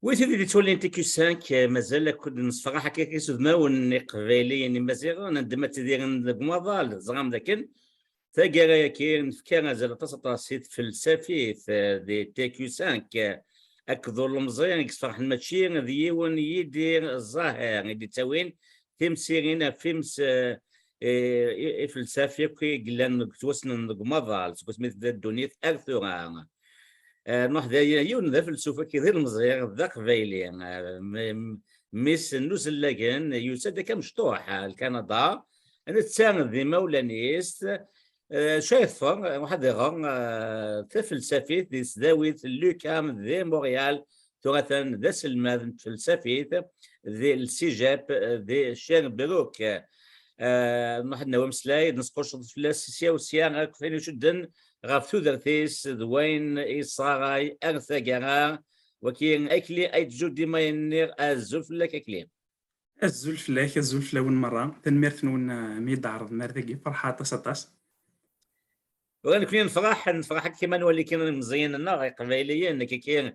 وتولي تولي انت كي 5 مازال كنت نصفراحه كي سودما قبيلي يعني مازال ندم تدير المظال زغام لكن ثقة كاين فكان مازال تصيد فلسفي في دي تي كيو 5 اكثر المزيان يصفح الماتشي ديون يدير الظاهر يدي تاوين تمسيرين فيمس فلسفي كي قلنا توسن المظال مثل الدنيا ارثورا نروح يون ذا فلسفه كيدير المزيان ذا قبايلي ميس نوزل لاكن يوسد كمشطوح الكندا انا تساند ديما ولا نيست شايفه واحد غير فلسفيت دي سداويت لوكام ذي مونريال تراثن ذا سلماد فلسفيت ذي السجاب ذي الشين بروك واحد نوام سلايد نسقوش فلاس سياوسيا غاك فين يشدن غاف تودرتيس دوين إصاغاي أغثى جرا وكين أكلي أي تجود ديما ينير الزلف لك أكلي الزلف لاك الزلف لون مرة تنميرت نون ميد عرض مردقي فرحة تصطاس وانا كنا نفرح كيما نولي كنا مزيان النار قبايليا انك كاين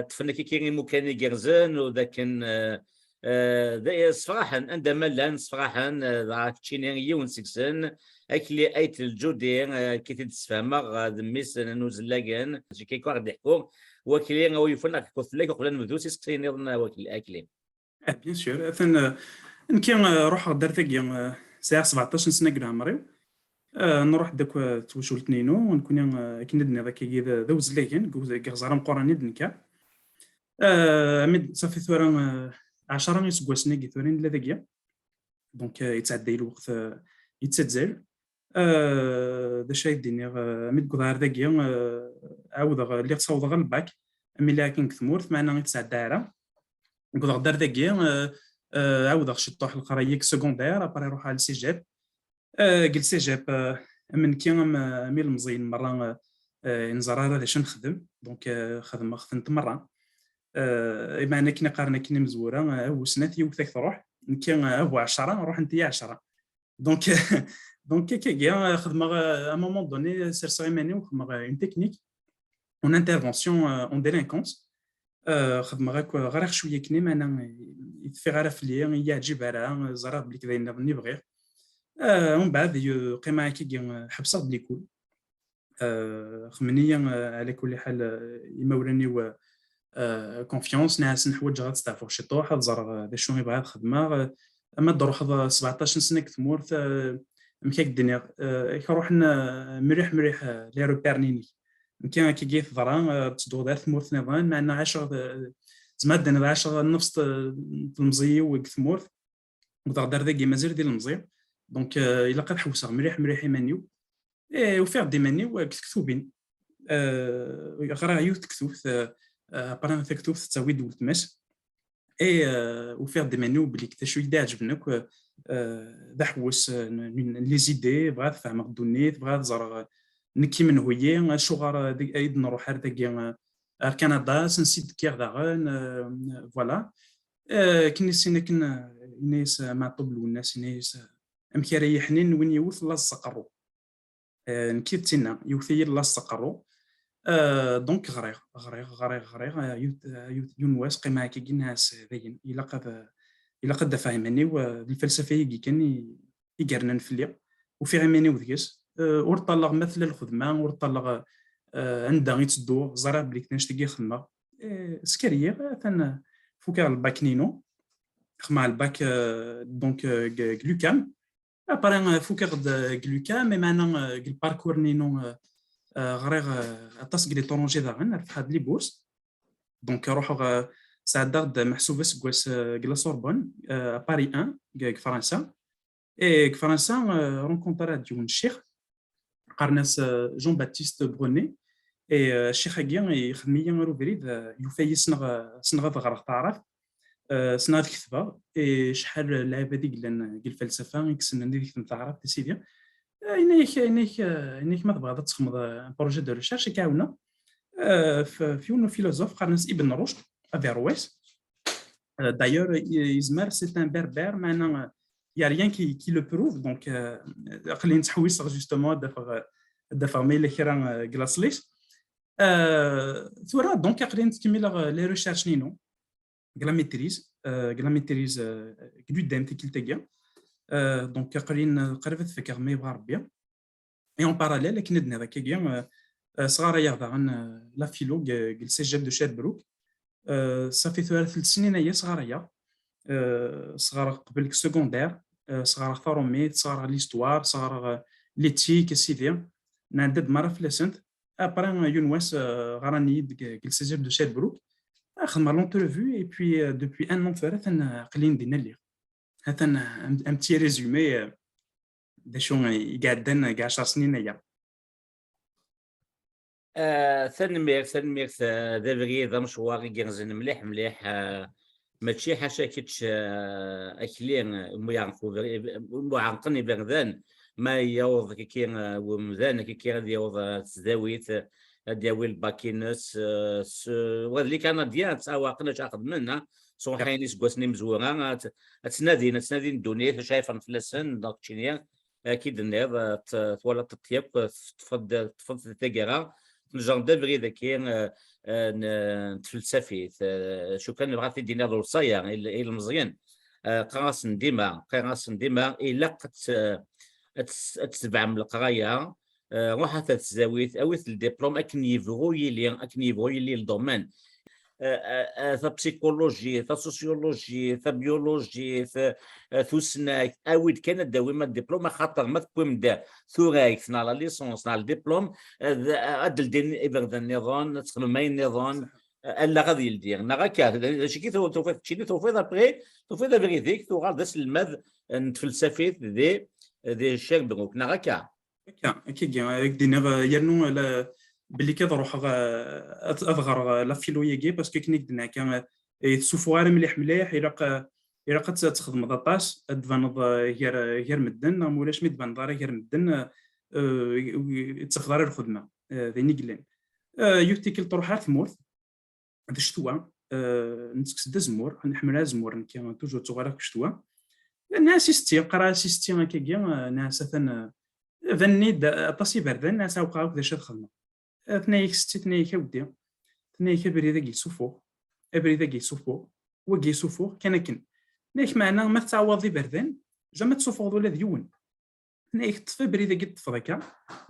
طفلنا كي كاين مكاني جرزان وذاك صراحة عندما لا صراحة راك تشيني ونسكسن اكلي ايت الجودي كي تتفهم دميس نوزلاكن كي كوار ضحكو وكلي او يفنك كوثليك قبل نبدوس سكسين وكل اكلي بيان سور ثن كي نروح درتك ساعة 17 سنة كدا عمري نروح داك توشول تنينو ونكون كي ندني ذاك ذا وزلاكن كزارا مقراني دنكا مد صافي ثورا 10 يسقوا كي ثورين لا ذاكيا دونك يتعدى الوقت يتسجل ذا شاي ديني مد كدار ذاكيا عاود اللي تصاوض غير الباك ملي كان كثمورت معنا يتسعدى على كدار دار ذاكيا عاود شطوح القرايه سكوندير ابري يروح على السجاب جلسي جاب من كي ميل مزيان مره نزرار هذا شنو نخدم دونك خدمت مره بمعنى كنا قارنا كنا مزوره وسنات يوثك تروح كي هو 10 نروح انت 10 دونك دونك كي خدمه ا مومون دوني سير ماني وخدمه اون تكنيك اون انترفونسيون اون ديلينكونس خدمه غير شويه كني معنا يتفي غير فلي يعجب على زرار بلي كذا نبغي ومن بعد قيمة كي حبسات بلي كول خمنيا على كل حال يمولاني و كونفيونس ناس نحوج غتستعفو شي طوح تزرع ذا شنو يبغى خدمه اما دروح 17 سنه كثمورت مكاك الدنيا كنروح مريح لي روبيرنيني كان كي جيت ضرا تدو دار ثمورت نظام معنا 10 زعما دنا 10 نفس المزي وكثمورت ودار ذاكي مازال ديال المزي دونك الا قد حوسه مريح يمانيو وفي عدي مانيو كتكتوبين غير عيوت تكتوف بران تكتوف تساوي دول تماس وفي عدي مانيو بلي كتا شويه دا عجبنك دا حوس لي زيدي بغات فهم الدنيت بغات زرا نكي من هويه شغار ايد نروح هذاك كندا سنسيد كير داغن فوالا كني سينا كنا ناس مع طبل والناس ناس امكي ريحني وين يوث لا السقرو نكيت تينا يوثي لا السقرو دونك غريغ يون واس قيمه كي ناس ذين الا قد فاهمني والفلسفه يجي كان يقرنا نفلي وفي عماني وذكس ورطلق مثل الخدمه ورطلق عندها يتدو زرا بلي كناش تلقى خدمه سكريه ثان فوكا الباك نينو خدمه الباك دونك غلوكام ابارين فوكر غلوكام مي معنا الباركور نينو غريغ اطاس لي طونجي داغن في هاد لي بورس دونك روحو ساعداد محسوبه سكواس كلا سوربون باري 1 فرنسا فرنسا رونكونطرا ديون الشيخ قرناس جون باتيست بروني الشيخ كيان يخدميا روفريد يوفاي سنغ غرق تعرف سنغ الكتابه شحال اللعبه ديك لان الفلسفه يكسن ديك تعرف سيدي انك ما تبغى تخمض بروجي دو ريشيرش كاونا في اون فيلوزوف قرناس ابن رشد افيرويس d'ailleurs يزمر سي ان بربر معنا يا ريان كي لو بروف دونك قليل نتحويس جوستومون دافع ميل كيران كلاسليش ثورة دونك قرينا تكمل لي ريشيرش نينو كلا ميتريز قدام تكيلتاكيا دونك قريت فكر مي بغا ربي اي اون باراليل كندنا هذاك كيا صغار يغدا عن لا فيلو قل سجل دو شيربروك صافي ثلاث سنين هي صغاريه صغار قبل سكوندير صغار ثروميت صغار ليستوار صغار ليتيك سيدي نعدد مره في لاسنت ابري يونواس غراني قل سجل دو شيربروك خدمه لونترفيو اي بي دوبوي ان ان ثلاث قليل دينا لي هذا ان بتي ريزومي دا شو قاعدين كاع 10 سنين هي ثنميرت دافري ذا مشوار كيرزن مليح مليح ماشي حاشا كيتش اكلين معانقني بغدان ما يوض كيكين ومذان كيكين يوض تزاويت داوي الباكينس واللي كان ديال تساواقنا تاخذ منها صوحيني سكواسني مزوره تنادي الدنيا شايفه نفلسن داك تشينيا اكيد النيض طوال التطيب تفضل الثقيره نجر دافري ذاكين نتفلسفي شو كان بغا تدينا الوصايا الى المزيان قراص ديما الا قد تتبع من القرايه روح تزاويت اويت الدبلوم اكن يبغوي لي الدومين ثا بسيكولوجي ثا سوسيولوجي ثا بيولوجي ثو سناك اويد كان داوي الدبلوم خاطر ما تكون دا ثورايك لا ليسونس نا الدبلوم ادل دين ابغدا النظام تخدم ماي النظام الا غادي يلدير نغاكا شي كي توفيت شي توفيت ابري توفيت فيريتيك تو غاد السلماد نتفلسفيت دي الشيخ بروك نغاكا كي دينا يرنو باللي كتروح اصغر لا فيلويكي باسكو كنيك دنا كان يتسوفوار مليح الا قد تخدم داطاس تبان غير مدن مولاش مي تبان دار غير مدن تخدر الخدمه ذيني قلان يوتيكل تروح ثمورث هذا الشتوى نتكس دزمور نحملها زمور كان توجو تغرق الشتوى الناس يستي قرا سيستي كيا ناس فنيد طاسي بردان ناس وقعوا كذا شاد خدمه ثنايك ستي ثنايك ودي ثنايك بريده كيسوفو بريده كيسوفو وكيسوفو كان نايك معنا ما تعوضي بردان جا ما تسوفو ولا ديون نايك طفي بريده كيطفى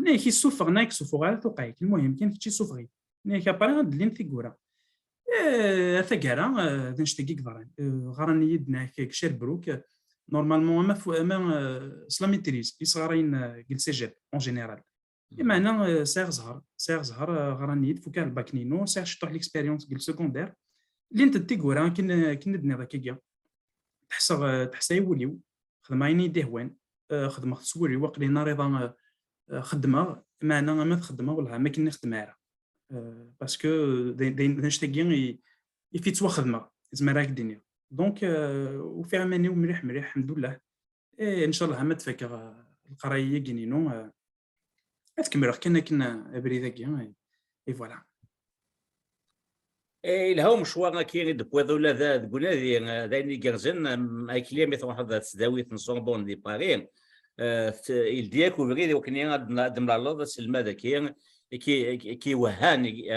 نايك يسوفغ نايك سوفو غير توقعك المهم كان كيتشي سوفغي نايك ابرا دلين ثيكورا ثقرا نشتكي كضران غراني يدنا كيك شيربروك نورمالمون ما سلاميتريز يصغرين قل سجل اون جينيرال بمعنى سير زهر غراني فوكا الباكنينو سير شطح ليكسبيريونس قل سكوندير اللي انت تيكورا كندني ذاك تحسا يوليو خدمه عيني دهوان خدمه تسوري وقلينا رضا خدمه معنى ما تخدمه ولا ما كنا نخدمها باسكو نشتاقي يفيتوا خدمه زعما راك الدنيا دونك وفي عماني ومليح الحمد لله ان شاء الله ما تفكر القرايه كينينو تكمل كنا بريده كيا اي فوالا الهو مشوار كاين دبوذ ولا ذا قلنا ذا كرزن اكليا مثل واحد تداوي نصومبون دي بارين الدياك وبريد وكني دم الله سلمى ذا كي وهاني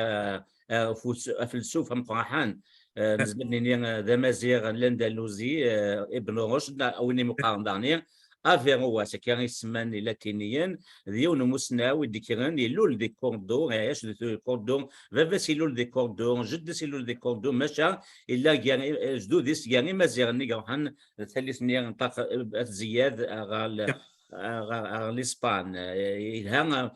فلسوف مطرحان نزبني ذا مزيغ الاندلسي ابن رشد او اني مقارن دانير افير هو كان يسمن لاتينيا ديون مسناوي ديكران يلول دي كوردون عايش دي كوردون فافاس يلول دي كوردون جدس يلول دي كوردون ماشا الا يعني جدوديس يعني مزيغ نيغان ثالث نطاق زياد غال لاسبان الها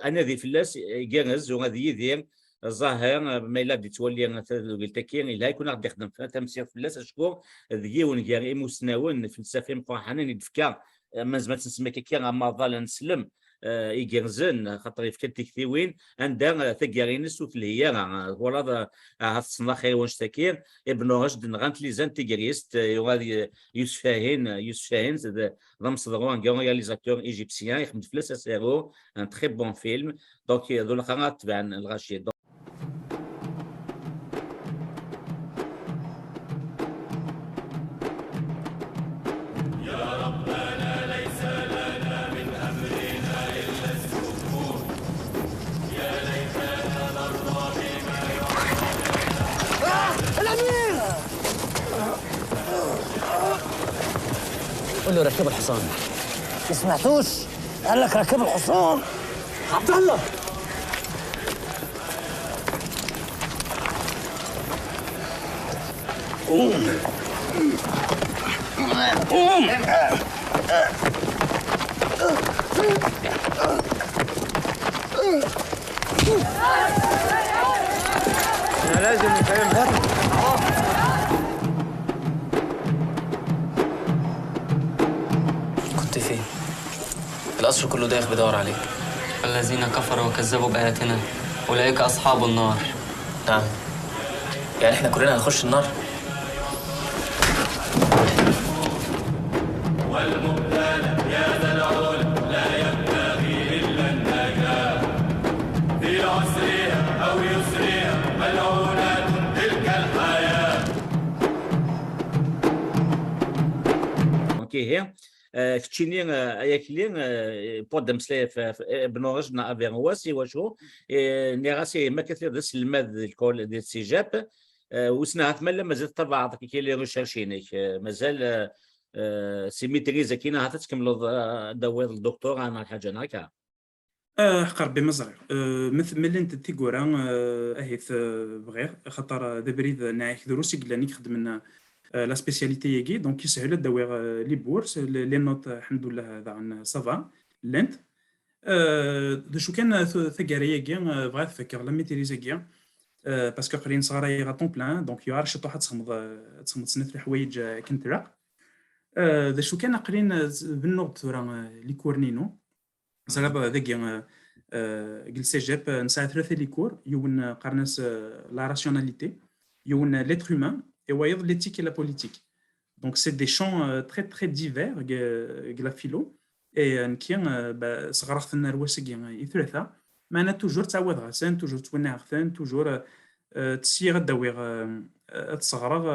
انا ذي فلاس جانز وغادي يدير الظاهر ما الا بدي تولي قلت كاين الا يكون غادي يخدم في تمسير فلاس شكون ذيون كاع مسناون فلسفي مطرحانين يدفكا مازال تسمى كاع ماضال نسلم يجرزن خاطر يفكر تكثيوين عندها ثقارينس وثلهيه ولا هتصنع خير ونشتكير ابن رشد نغانت لي زان تيغريست غادي يوسف شاهين ضم صدرون كاع رياليزاتور ايجيبسيان يخدم في فلاس سيرو ان تري بون فيلم دونك ذو القناه تبع الغاشيه قول له ركب الحصان. ما سمعتوش؟ قال لك ركب الحصان. عبد الله قوم قوم. احنا لازم نفهمها. كنت فين؟ القصر كله دايخ بدور عليك. الذين كفروا وكذبوا بآياتنا أولئك أصحاب النار. نعم، يعني احنا كلنا هنخش النار؟ هي كتشيني ياكلين بودم سلاف بنورجنا افير واسي وشو نيغاسي ما كثير دس الماد الكول ديال السجاب وسنا تملا مازال طبعا كي لي ريشيرشينيك مازال سي ميتريزا كينا تكملوا دوير الدكتور انا الحاجه هكا حق ربي مزرعي مثل ملي انت تيكورا اهيث بغير خاطر ذا بريد نعيك دروسي قلاني خدمنا لا سبيسياليتي ياكي دونك يسهل داوير لي بورس لي نوت الحمد لله هذا سافا لنت شو كان ثقاري ياكي بغات فكر لا ميتريزا كيا باسكو قرين صغاري غا طون بلان دونك يعرف شطو حد تصمد سنة الحوايج كنت راه شو كان قرين بالنوت ثورا لي كورنينو زرابا ذاكي جلسي جاب نساعد ثلاثة لي كور يون قرناس لا راسيوناليتي يون ليتر هيومان et voyez l'éthique et la politique. Donc c'est des champs très très divers la philo et qui صغرت لنا الوسق ثلاثه معنا توجور تعوض غسان توجور تونا غثان توجور تسير داوير تصغر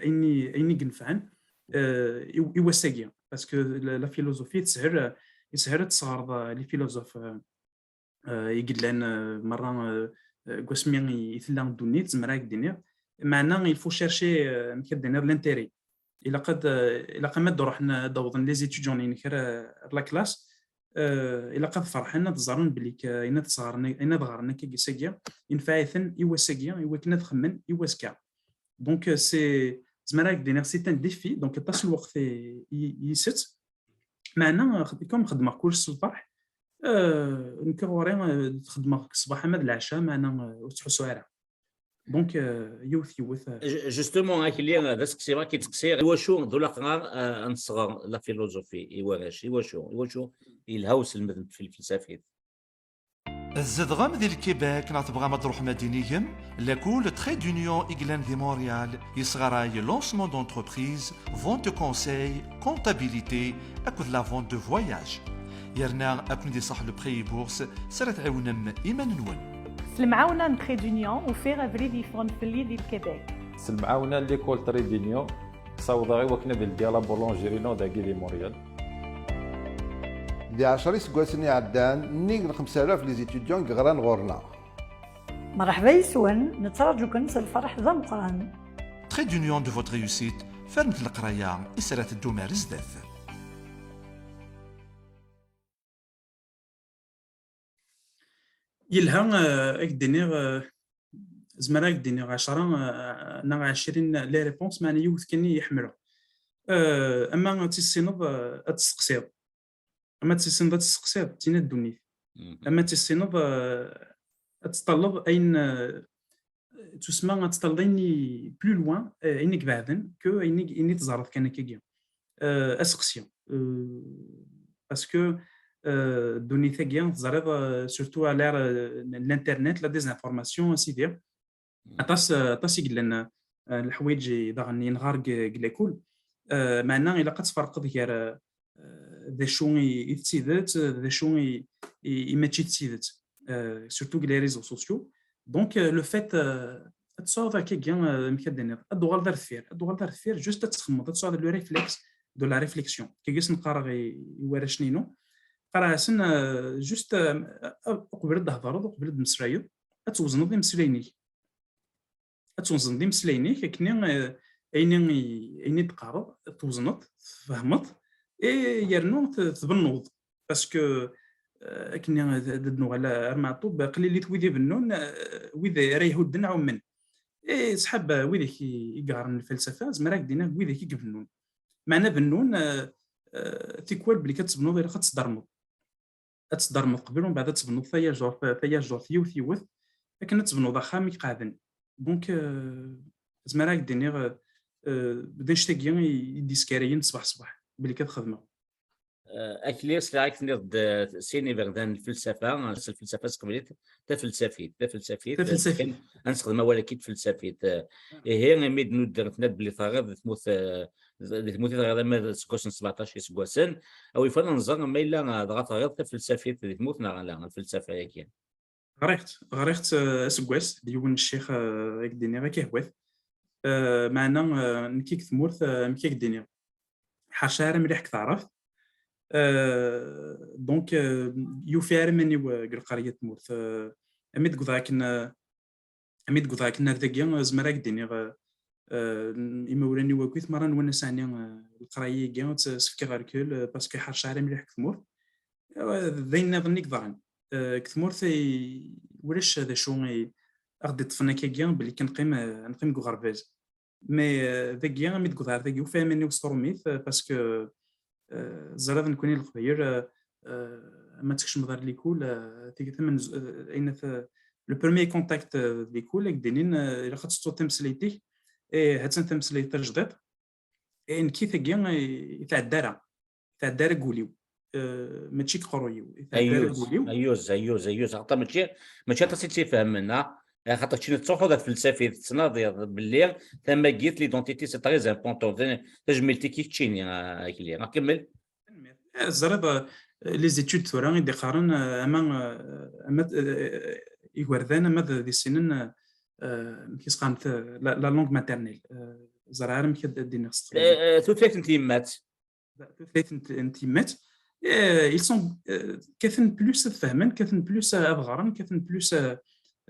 ايني كنفعن يوساقيا باسكو لا فيلوزوفي تسهر تصغر لي فيلوزوف يقلان مره قسمي يثلان الدنيا زمراك دينير معنا il faut chercher نكدير لانتيري الا قد روحنا دوضن لي زيتيديون نكر لا كلاس الا قد فرحنا تزارن بلي اين تصغرنا اين ضغرنا كي ساكيا ينفعثن يوساكيا يوكنا تخمن يوسكا دونك سي زمراك دينير سي ان ديفي دونك باس الوقت يست معنا كوم خدمه كل الصباح نكوري خدمه الصباح مد العشاء معنا وتحسوا عليها دونك يوث جوستومون هاك اللي هذا سكسيرا كي تكسير واشو دولا قرار نصغر لا فيلوزوفي ايواش واشو الهوس المذنب في الفلسفه الزدغم ديال الكيباك نتبغى ما تروح مدينيهم لاكول تري دونيون إغلان دي مونريال يصغراي لونسمون دونتربريز فونت كونساي كونتابيليتي اكود لا فونت دو فواياج يرنا اكون دي صح لو بري بورس سرت عاونم ايمان نون المعاونه نتري دونيون وفيغ افري فون في اللي ديال الكيباك المعاونه ليكول تري دونيون صاوضا غير وكنا ديال لا بولونجيرينو داكي دي موريال دي 10 سكواسني عدان نيك 5000 لي زيتيديون غران غورنا مرحبا يسون نترجوكم الفرح ذا مقران تري دونيون دو فوت ريوسيت فرمت القرايه اسرات الدومار زداف يلها اكدينير زمرا اكدينير 10 نا 20 لي ريبونس معني يوث كني يحملوا اما تيسينوض اتسقسيض اما تيسينوض تسقسيض تينا الدنيا اما تيسينوض اتطلب اين تسمى تطلبيني بلو لوان انك بعدن كو اني تزارت كان كيجي اسقسيون باسكو الدنيا ثقيا تزرب سورتو على الانترنت لا ديزانفورماسيون سيدي اطاس يقلنا الحوايج ضغني نهار كلاكول معنا الا قد تفرق ديال ذا شو يتسيدت ذا شو يماتشي تسيدت سورتو لي ريزو سوسيو دونك لو فيت تصور كيغيان مكدني الدوغال دار فير جوست تخمض تصور لو ريفلكس دو لا ريفليكسيون كيجيس نقرا يورشنينو قرا سن جوست قبل الهضره وقبل المسرايد اتوزن دي مسلينيك كني ايني تقارض توزنط تفهمط يرنو تبنوض باسكو كنا ددنو على معطوب قليل اللي تويدي بنون ويذا راه يهودن عمن سحب ويذاك يقارن الفلسفه زمراك دينا ويذاك يقبنون معنا بنون تيكوال بلي كتبنوض الا كتصدرمض قبل ومن بعد تبنوض ثيا جور ثيوث لكن تبنوض خام يقعدن دونك زمراك دينا بدا نشتاقي يديسكاريين صباح بلي كتخدمه اكليس لايك نرد سيني بردان الفلسفه سقبليت تفلسفيت نستخدم ولكن فلسفيت هي ميد ندرت ند بلي ثغر ثموث ثغر ما سكوسن 17 سكوسن او يفضل نظر ما الا ضغط غير تفلسفيت ثموث لا الفلسفه هيك غريت سكواس ديون الشيخ هيك ديني غير كيهوث معنا نكيك ثمورث مكيك ديني حشاره مليح كتعرف دونك يوفير مني وقرقاريه مورث اميد قضاكنا ذاكيا زمراك ديني يمولاني وكيت مرة نونس عني القرايه كاع تسفكي غاركول باسكو حرش على مليح كثمور ذين ظني كضرن كثمور ولاش هذا شو اغدي طفنا كاع بلي كنقيم كوغرباز مي ذاكيا ميد قضا ذاكيا وفاهمني وستورميث باسكو زراد نكوني الخبير ما تكش مدار ليكول تيجي ثمن اين لو بروميير كونتاكت ليكول دينين الا خاصو تمسليتي هاتن تمسليتي جديد ان كي ثقيا يتعدى قوليو ماشي قرويو ايوز عطا ماشي تسيتي فهمنا خاطر شنو تصوحوا ذات فلسفي تصناضي باللي ثم قيت ليدونتيتي سي تري امبورطون تجملتي كيف تشيني كلي نكمل زرب لي زيتود ثورا يدي قارن اما يوردان اما دي سنين كيس قامت لا لونغ ماتيرنيل زرارم كدينا ثلاث انتيمات ils sont كثن بلوس فهمن كثن بلوس ابغارن كثن بلوس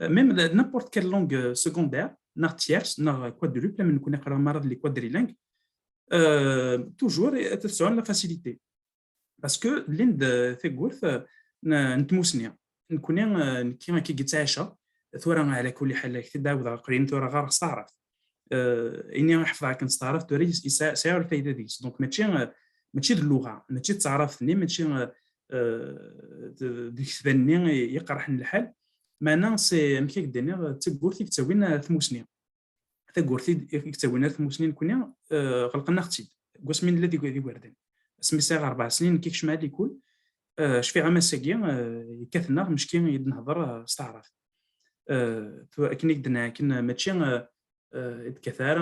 même n'importe quelle langue secondaire nar tierce nar quadruple من نكون نقرا مرض لي كوادريلانغ toujours تسعون لا فاسيليتي باسكو لين ثقورث نتموسنيا نكون كي كيتعاشى ثورا على كل حال كتداود قرين ثورا غير استعرف اني نحفظها كنستعرف توري ساعه الفايده ديس دونك ماشي اللغه ماشي تعرفني ماشي ديك ثاني يقرح الحال معنا سي مكيك دينير تقورتي كتاوين ثموسنين تقورتي كتاوين ثموسنين كنا غلقنا اختي قوس من الذي يوردن اسمي ساغ 4 سنين كيكش مع ليكول شفي عام ساكي كثنا مشكي نهضر استعرف كنيك دنا كنا ماشي كثار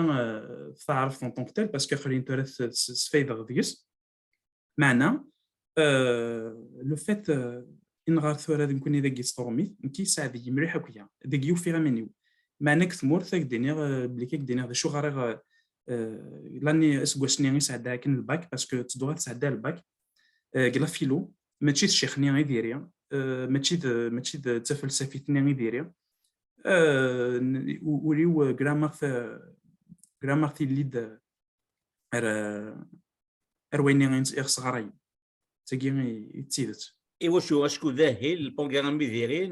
تعرف طون طونكتيل باسكو خلين تورث سفيد غديس معنا لو فيت إن غير ثورة نكون ذاك يستورمي نكي ساعدي مريحة كويا ذاك يوفيها منيو معنا كثمور ثاك دينير بلي كيك دينير شو غير لاني اسكو سنين يساعدها كن الباك باسكو تدوها تساعدها الباك كلا فيلو ماشي الشيخ ني يديريا ماشي تفلسفي ني يديريا وليو جرامر تي ليد وين صغاري تاكي يتسيدت Et est-ce que le programme est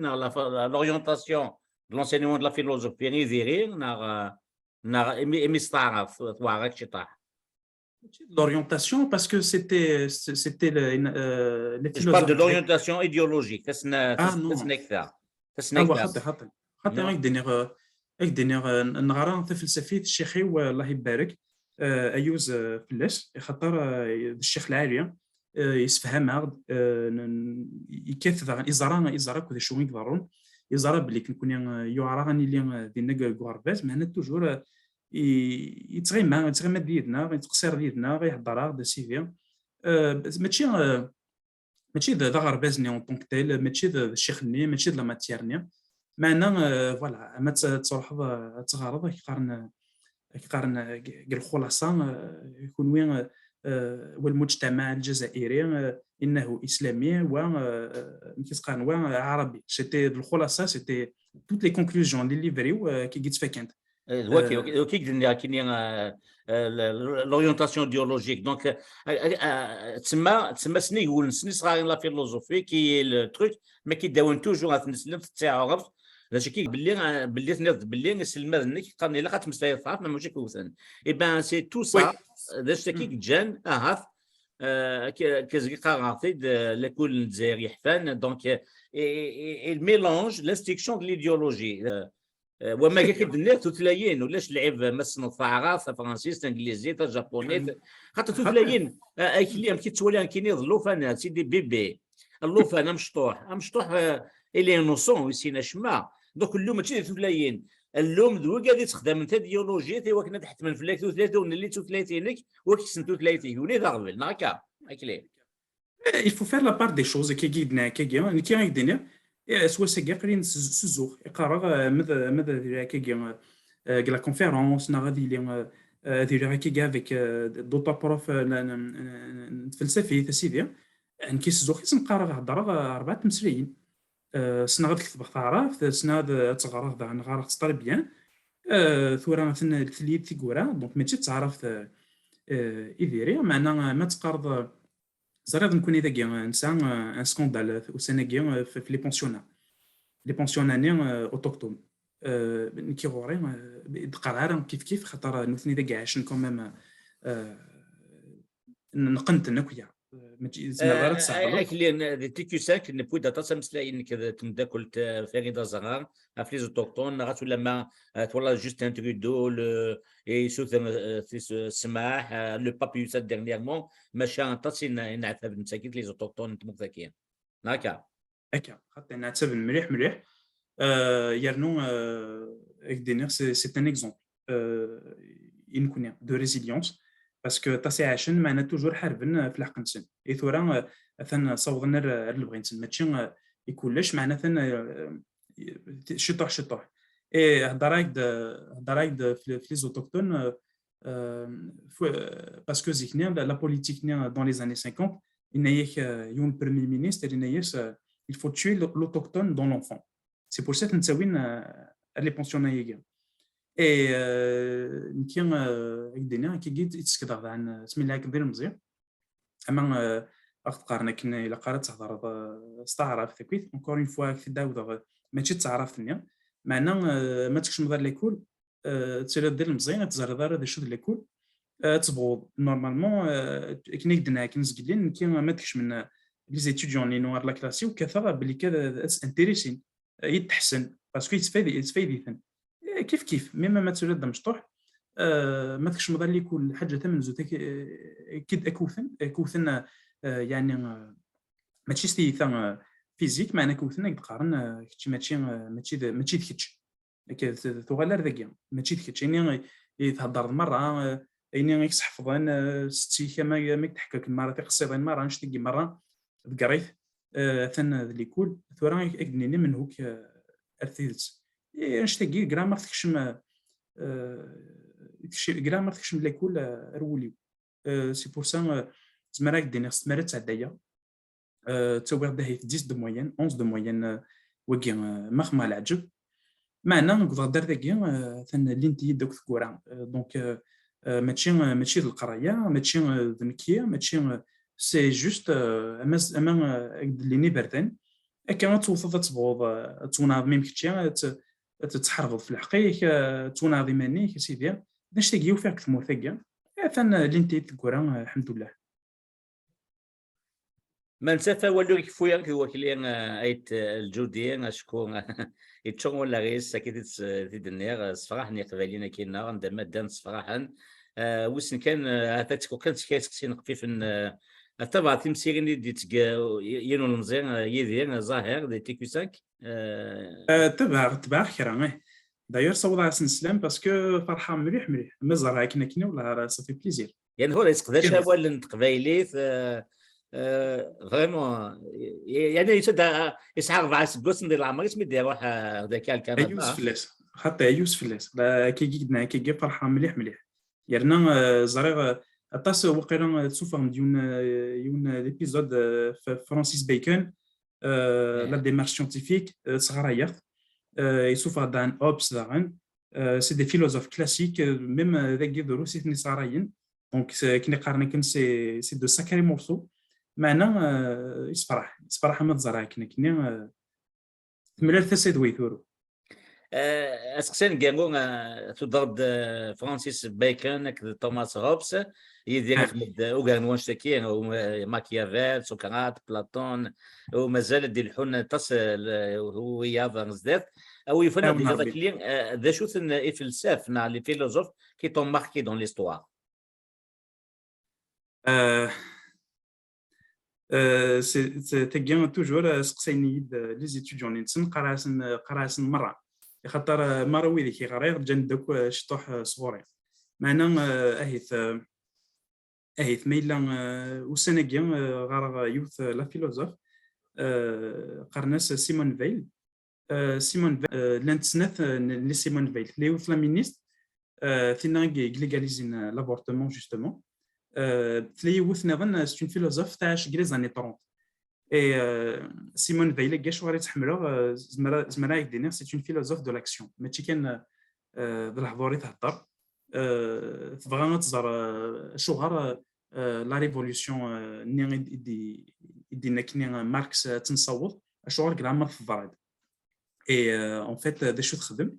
l'orientation de l'enseignement de la philosophie est l'orientation parce que c'était je parle de l'orientation idéologique. نغرا فلسفيه الشيخي والله يبارك ايوز فلاس خاطر الشيخ العاليه يسفهمها يكثر يزرا كل شو يقدرون يزرا بلي كنكون يعرى غني اللي دينا كوارباز معنا توجور يتغيما ديدنا يتقصر ديدنا يهضر د سيفي ماشي ذا غرباز ني اون طونك تيل ماشي ذا الشيخ ني ماشي ذا ماتيير ني معنا فوالا اما تروح تغارض يقارن الخلاصه يكون وين والمجتمع الجزائري انه اسلامي وكيتقان وعربي سيتي الخلاصه سيتي توت لي كونكلوزيون اللي ليفريو كي جيت فاكنت اوكي قلنا كاين l'orientation idéologique donc تسمى سني يقول سني صغارين لا فيلوزوفي كي لو تروك ما كيداون توجور غتنسلم تعرف هادشي كي باللي تنض باللي سلمانك قالني لا غتمسلاي صافي ما ماشي كوثان اي بان سي تو سا داش كي جان هاف كازكي قاعد لكل الجزائري حفان دونك الميلونج لاستيكشن دو ليديولوجي وما كيدني تلاين ولاش لعب مثلا فعراف فرنسيس انجليزي جابوني خاطر تلاين كليام كيتولي كينيض اللوفان سيدي بيبي اللوفان مشطوح الي نوسون ويسينا شما دوك اللوم ماشي تلاين اللوم ذو قاعد تخدم انت ديولوجي تي وكنا تحت من فلاك ثلاثه ونلي ثلاثينك وكسن ثلاثي ولي غربل ناكا اكلي il faut faire la part des choses كي قيدنا كي قيدنا سوا سكا قرين سزوخ يقرا ماذا كي لا كونفيرونس نا غادي لي دير كي افيك دوطا بروف فلسفي سيدي كي سزوخ اسم قرا هضر 4 تمثيليين سنا غادي تكتب تعرف سنا تغرض عن غرض طربيان ثورة مثلا ثليت تيكورا دونك ماشي تعرف ايديري معنا ما تقارض زريض نكون اذا كي نسى ان سكوندال وسناكي في لي بونسيوناني اوتوكتون كي غوري دقرار كيف خاطر نوثني ذا عاشن كوميم نقنت نكويا زعما غير تيكو ساك نبوي داتا سمسلاين كذا تنداكلت فريده زغار في لي اوتوكتون غاتولا ما تولى جوست ان ترودو اي سوث السماح لو بابيوس ديرنييرمون ماشي طاسي نعتب نتاكد لي اوتوكتون مذاكيين هكا خاطر نعتب مليح يرنو اكدينير سي ان اكزومبل يمكن دو ريزيليونس باسكو تاسي عاشن معنا توجور حاربن في الحق نسن اي ثورا ثان صوضنا البغي نسن ماشي يكونلاش معنا ثان شطوح اي هضراك في لي زوتوكتون باسكو زيكنيا لا بوليتيك نيا دون لي اني 50 انايك يون بريمير مينيستر انايس il faut tuer l'autochtone dans l'enfant c'est pour ça que نساوين لي بونسيونايي اي كاين الدنيا كي جيت يتسكدر عن سمي الله كبير مزيان اما اختقارنا كنا الا قرات تهضر استعرف تكويت اونكور اون فوا كي داود ماشي تعرف الدنيا معنا ما تكش مدار ليكول تسير دير مزيان تزرد هذا شد ليكول تبغض نورمالمون كنا قدنا كنزقلين كي ما تكش من لي زيتيديون لي نوار لا كلاسي وكثر باللي كذا انتريسين يتحسن باسكو يتفايدي كيف مما ما تولد مشطوح ما تكش مضر لي كل حاجه ثمن زوتك كيد اكوثن يعني ماشي ستيثان فيزيك معنا كوثن قارن ماشي دكتش تغالر ذاك ماشي دكتش يعني يتهضر مره يعني يحفظن ستي كما ما تحكك مره تقصيدين مره نشتي مره تقريت ثن اللي كل ثورا اكدني من هوك ارثيلز نشتاقي جرامر تكشم جرامر تكشم ليكول رولي سي بور سا زمراك دينا استمرت تعدايا تصور داهي 10 دو موين 11 دو موين وكي مخما العجب معنا نقدر دار داكي ثن لينتي دوك كورا دونك ماشي القرايه ماشي ذمكيه ماشي سي جوست اما ليني بردان كان توصل تبغض تناض ميمكتشي تتحرض في الحقيقه تناضي ماني سيدي باش تيجيو فيك ثمور ثقه ثان لينتي تكورا الحمد لله ما نسافا ولو كيفويا هو كلي ايت الجودي اشكو يتشون ولا غيس ساكيت تدنير صفراحني قبالينا كاينه عندما دان صفراحا وسن كان هاتك كانت كاين خفيف تبع تمسيرني ديت ينو المزيان يدير ظاهر دي تيكو 5 تبع خير داير صوت على سلام باسكو فرحه مليح مزرعه كنا ولا صافي بليزير يعني هو يسقداش هو القبايليت فريمون يعني يسعى 4 سكوس ندير العمر اسمي دير روح هذاك الكندا يوسف فلاس حتى يوسف فلاس كي جينا كي فرحه مليح يرنا زريغ أتاس وقيلا سوفهم يون ليبيزود فرانسيس بيكون لا ديمارش سيونتيفيك صغيرة يسوف دان أوبس داغن سي دي فيلوزوف كلاسيك ميم ذاك دروس ثني صراين دونك كي قارن كن سي دو ساكري مورسو معنا يصفرح ما تزرع كنا تملال ثسيد ويثورو اسقسان كانون تضرب فرانسيس بيكون توماس هوبس يدير خمد وكان وانشتكين وماكيافيل سقراط بلاطون ومازال دير الحون تصل هو يافا زدات او يفهم ديجا داك اللي ذا شوت الفلسفه نا لي فيلوزوف كي طون ماركي دون ليستوار سي تيغيان توجور سقسيني لي زيتيديون نتسن قراسن مره خاطر مره ويلي كيغري جان دوك شطوح صغوري معنا اهيث ميلا وسناكيا غار يوث لا فيلوزوف قرناس سيمون فيل لانتسنات لي سيمون فيل لي يوث لامينيست ثينا ليغاليزين لابورتمون جوستومون تلي يوث نغن سي اون فيلوزوف تاع شكري زاني 30 اي سيمون فيل كاش غادي تحملو زمرا يدينا سي اون فيلوزوف دو لاكسيون ماشي كان بالحضوري تهضر تبغى تزار شغار لا ريفولوسيون ني يدينا كني ماركس تنصوت شغار كلام في الضرائب اي اون فيت دا شو تخدم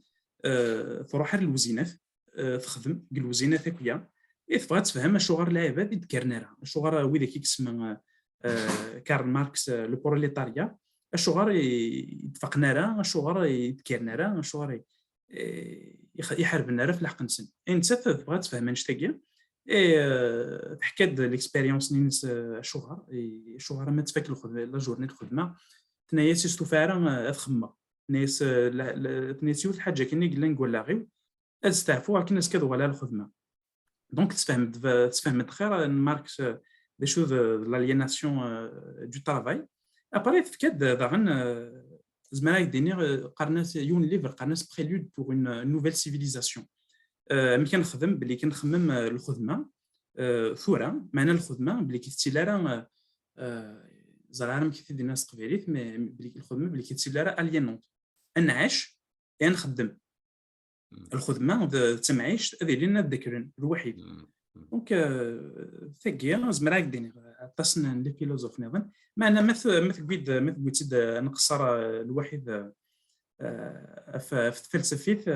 تروح للوزينات تخدم الوزينات هكيا تبغى تفهم شغار العباد يذكرنا شغار ويدا كيسمى كارل ماركس لو بروليتاريا شغار يتفقنا راه شغار يذكرنا راه شغار يحاربنا راه في الحق نسن انت تبغى تفهم نشتاكيا حكات ليكسبيريونس نينس شغار ما تفك لا جورني الخدمه تنايا سيستوفارا الخدمه ناس تناس يوث حاجه كني قلنا نقول لا غير استعفوا كنا سكادو على الخدمه دونك تفهمت خير ماركس دي شوز لاليناسيون دو ترافاي ابري تفكاد داغن زمان يديني قرناس يون ليفر قرناس بريلود بور اون نوفيل سيفيليزاسيون ملي كنخدم بلي كنخمم الخدمه ثوره معنى الخدمه بلي كيتسيلا راه زرارم كيف ديال الناس قبيليت بلي الخدمه بلي كيتسيلا راه الينونت نعيش نخدم الخدمه تمعيش هذه لينا الذكر الوحيد دونك ثقيا زمرا يديني تصن لي فيلوزوف نظن معنا مثل قيد نقصر الوحيد في فلسفيت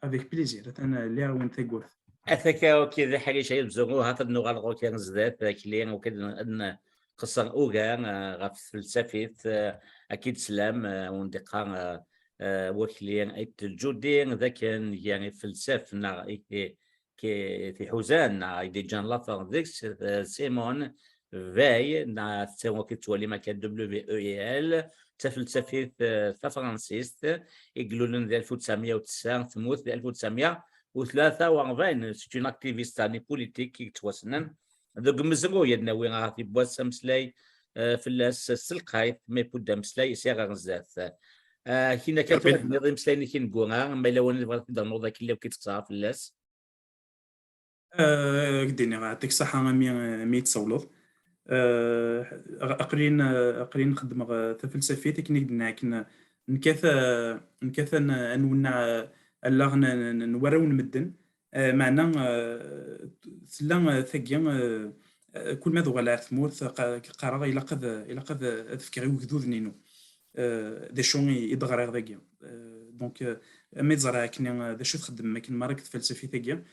افيك بليزير انا اللي وين تقول اثكا كذا حاجه شيء بزغو هات النغال غو كان زدات كلين وكذا ان قصر اوغا غف فلسفيت اكيد سلام وندقا وكلين ايت الجودين ذا كان يعني فلسفنا كي في حوزان ايدي جان لافر ديكس سيمون فاي نا تسوى كتولي ما كان دبليو اي ال تفلسفيت فرانسيست يقولوا لنا 1909 تموت 1943 سي اون اكتيفيست تاع بوليتيك كي توسنن دوك مزغو يدنا وين غادي بواس مسلاي في السلقايت مي بودا مسلاي سيغ غزاف كينا كتب نظام مسلاي كي نقولها ما الا وانا بغيت نهضر نوض كي كيتصاف في اللاس قديني يعطيك الصحه مي تصولوا اقرين نخدم فلسفيه تكنيك كنا نكاث نونع الله نوراو نمدن معنا سلا ثقيا كل ما ذو على ثمورث قرار الى قد افكاري وكذوذ نينو دي شون يدغر ذاكيا دونك ما يزرع كنا ذا شو تخدم ما كاين مارك فلسفي ثقيا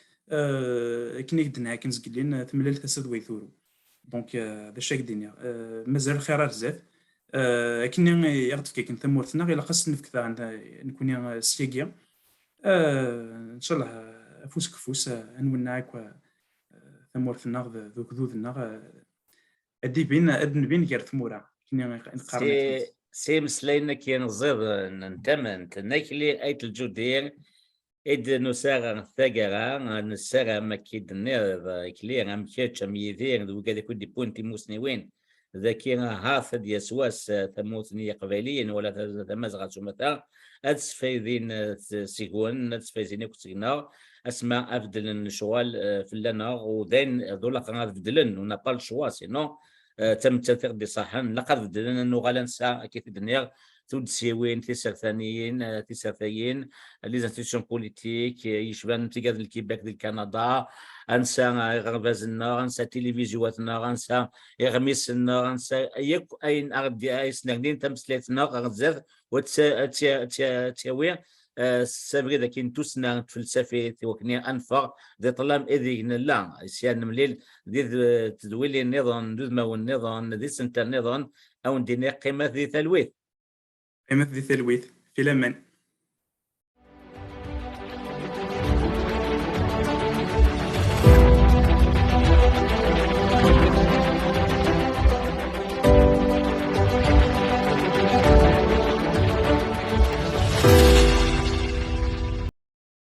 كنا قدنا كنزقلين تملل تسد ويثورو دونك هذا الشيء الدنيا مازال خير بزاف كنا يغدف كي ثمورتنا غير خاص نفكر نكون سياقيا ان شاء الله فوس كفوس نونعك ثمورتنا ذوك ذوذنا ادي بين غير ثموره كنا نقارن سي مسلينا كي نزيد ننتمن تناكلي ايت الجودين إد نساغ ثقرا نساغ مكيد النير كلير أم كيتش ميذير وكذا كودي بونتي موسنيوين ذاكي هافد يسواس ثموثني قبليا ولا ثمزغة سمتا أتسفيذين سيغون أتسفيذين كتسينا أسماء أفضل الشوال في اللنا وذين ذولا قناة فدلن ونبال شوا سينو تم تثير دي صحن لقد فدلن أنه غالنسا كيف الدنيا تودسيوين تيسرثانيين تيسرثيين لي زانستيتيسيون بوليتيك يشبان تيكاد الكيباك ديال كندا غنسى غربازنا غنسى تلفزيوناتنا غنسى يغميسنا غنسى اين اغدي سناكدين تمثلاتنا غنزاف وتساوي السابغي ذاك توسنا فلسفه وكني انفر دي طلام اذين لا سيان مليل دي تدويلي النظام دوز ما هو النظام دي سنت النظام او ندير قيمه ذي ثلويث قيمة ذي ثلويث في لمن